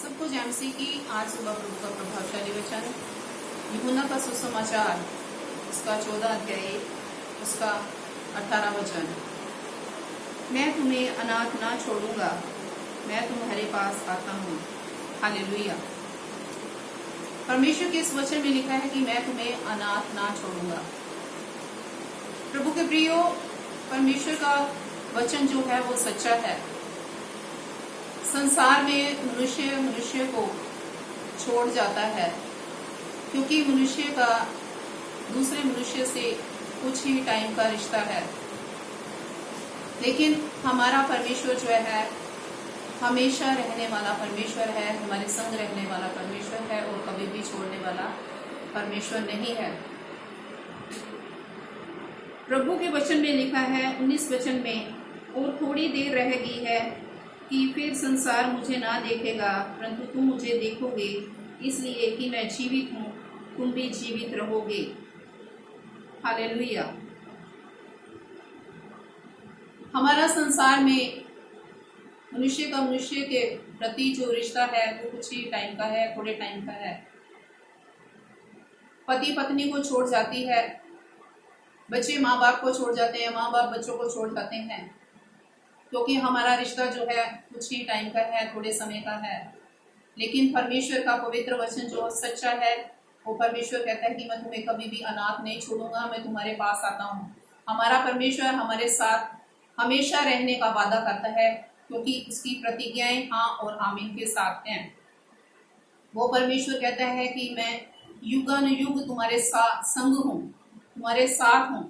सबको जैमसी की आज सुबह प्रभु का प्रभावशाली वचन यूहन्ना का सुसमाचार उसका 14 अध्याय उसका 18 वचन। मैं तुम्हें अनाथ ना छोड़ूंगा, मैं तुम्हारे पास आता हूँ। हालेलुया। परमेश्वर के इस वचन में लिखा है कि मैं तुम्हें अनाथ ना छोड़ूंगा। प्रभु के प्रियो, परमेश्वर का वचन जो है वो सच्चा है। संसार में मनुष्य को छोड़ जाता है क्योंकि मनुष्य का दूसरे मनुष्य से कुछ ही टाइम का रिश्ता है, लेकिन हमारा परमेश्वर जो है हमेशा रहने वाला परमेश्वर है, हमारे संग रहने वाला परमेश्वर है और कभी भी छोड़ने वाला परमेश्वर नहीं है। प्रभु के वचन में लिखा है 19 वचन में, और थोड़ी देर रह गई है कि फिर संसार मुझे ना देखेगा, परंतु तुम मुझे देखोगे, इसलिए कि मैं जीवित हूँ, तुम भी जीवित रहोगे। हालेलुया। हमारा संसार में मनुष्य का मनुष्य के प्रति जो रिश्ता है वो कुछ ही टाइम का है, थोड़े टाइम का है। पति पत्नी को छोड़ जाती है, बच्चे माँ बाप को छोड़ जाते हैं, माँ बाप बच्चों को छोड़ जाते हैं, क्योंकि हमारा रिश्ता जो है कुछ ही टाइम का है, थोड़े समय का है। लेकिन परमेश्वर का पवित्र वचन जो सच्चा है, वो परमेश्वर कहता है कि मैं तुम्हें कभी भी अनाथ नहीं छोड़ूंगा, मैं तुम्हारे पास आता हूँ। हमारा परमेश्वर हमारे साथ हमेशा रहने का वादा करता है, क्योंकि उसकी प्रतिज्ञाएं हाँ और आमीन के साथ हैं। वो परमेश्वर कहता है कि मैं युगान युग तुम्हारे साथ संग हूँ, तुम्हारे साथ हूँ।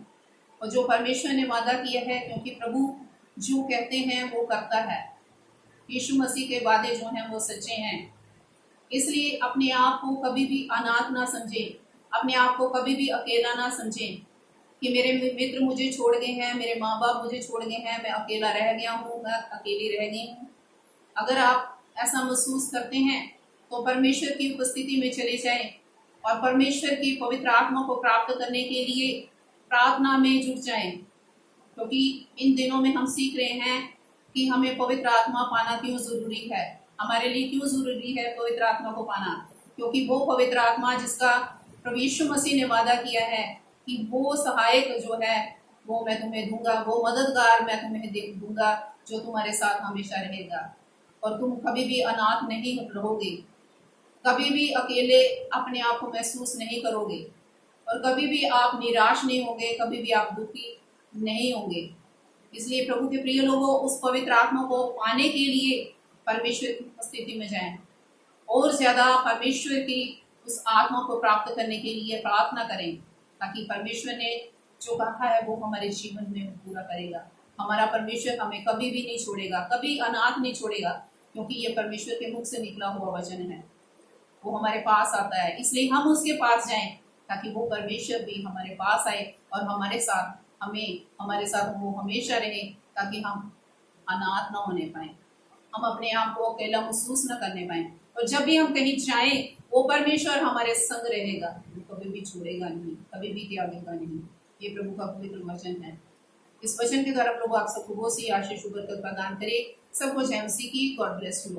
और जो परमेश्वर ने वादा किया है, क्योंकि प्रभु जो कहते हैं वो करता है। यीशु मसीह के वादे जो हैं वो सच्चे हैं। इसलिए अपने आप को कभी भी अनाथ ना समझें, अपने आप को कभी भी अकेला ना समझें कि मेरे मित्र मुझे छोड़ गए हैं, मेरे माँ बाप मुझे छोड़ गए हैं, मैं अकेला रह गया हूँ, मैं अकेली रह गई हूँ। अगर आप ऐसा महसूस करते हैं तो परमेश्वर की उपस्थिति में चले जाएं और परमेश्वर की पवित्र आत्मा को प्राप्त करने के लिए प्रार्थना में जुट जाएं, क्योंकि इन दिनों में हम सीख रहे हैं कि हमें पवित्र आत्मा पाना क्यों जरूरी है। हमारे लिए क्यों जरूरी है पवित्र आत्मा को पाना? क्योंकि वो पवित्र आत्मा जिसका प्रभु यीशु मसीह ने वादा किया है कि वो सहायक जो है वो मैं तुम्हें दूंगा, वो मददगार मैं तुम्हें दूंगा जो तुम्हारे साथ हमेशा रहेगा, और तुम कभी भी अनाथ नहीं रहोगे, कभी भी अकेले अपने आप को महसूस नहीं करोगे, और कभी भी आप निराश नहीं होंगे, कभी भी आप दुखी नहीं होंगे। इसलिए प्रभु के प्रिय लोगों, उस पवित्र आत्मा को पाने के लिए परमेश्वर की उपस्थिति में जाएं, और ज्यादा परमेश्वर की उस आत्मा को प्राप्त करने के लिए प्रार्थना करें, ताकि परमेश्वर ने जो कहा है वो हमारे जीवन में पूरा करेगा। हमारा परमेश्वर हमें कभी भी नहीं छोड़ेगा, कभी अनाथ नहीं छोड़ेगा, क्योंकि ये परमेश्वर के मुख से निकला हुआ वचन है। वो हमारे पास आता है, इसलिए हम उसके पास जाएं, ताकि वो परमेश्वर भी हमारे पास आए और हमारे साथ वो हमेशा रहे, ताकि हम अनाथ न होने पाए, हम अपने आप को अकेला महसूस न करने पाए। और जब भी हम कहीं जाएं, वो परमेश्वर हमारे संग रहेगा, वो कभी भी छोड़ेगा नहीं, कभी भी त्यागेगा नहीं। ये प्रभु का पवित्र वचन है। इस वचन के द्वारा प्रभु आप सबको बहुत सी आशीष बरकत प्रदान करे। सबको जय मसीह की। God bless you.